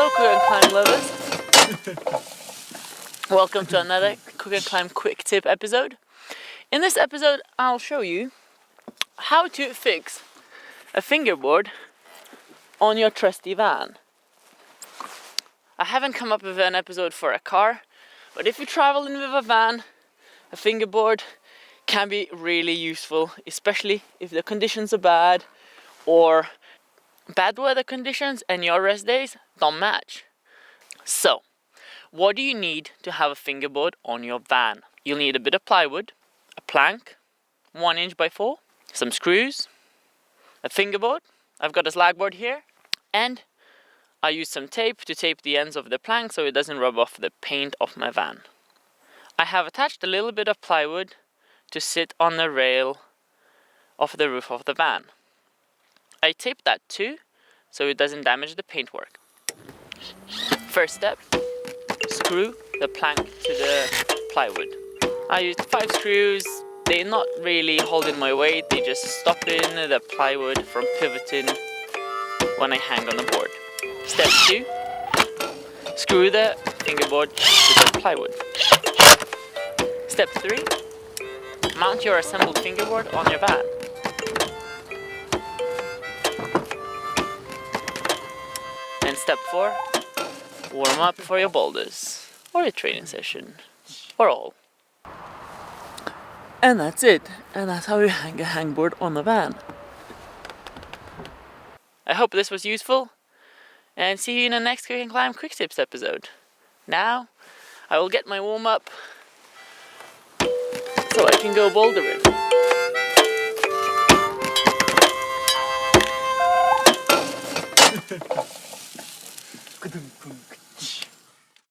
Hello Cook+Climb lovers. Welcome to another Cook+Climb quick tip episode. In this episode I'll show you how to fix a fingerboard on your trusty van. I haven't come up with an episode for a car, but if you're traveling with a van, a fingerboard can be really useful, especially if the conditions are bad or bad weather conditions and your rest days don't match. So, what do you need to have a fingerboard on your van? You'll need a bit of plywood, a plank, 1 inch by 4, some screws, a fingerboard. I've got a slagboard here, and I use some tape to tape the ends of the plank so it doesn't rub off the paint of my van. I have attached a little bit of plywood to sit on the rail of the roof of the van. I taped that too, so it doesn't damage the paintwork. First step, screw the plank to the plywood. I used 5 screws. They're not really holding my weight, they just stop in the plywood from pivoting when I hang on the board. Step 2, screw the fingerboard to the plywood. Step 3, mount your assembled fingerboard on your van. And step 4, warm up for your boulders, or your training session, or all. And that's it, and that's how you hang a hangboard on the van. I hope this was useful, and see you in the next Cook+Climb QuickTips episode. Now, I will get my warm up so I can go bouldering.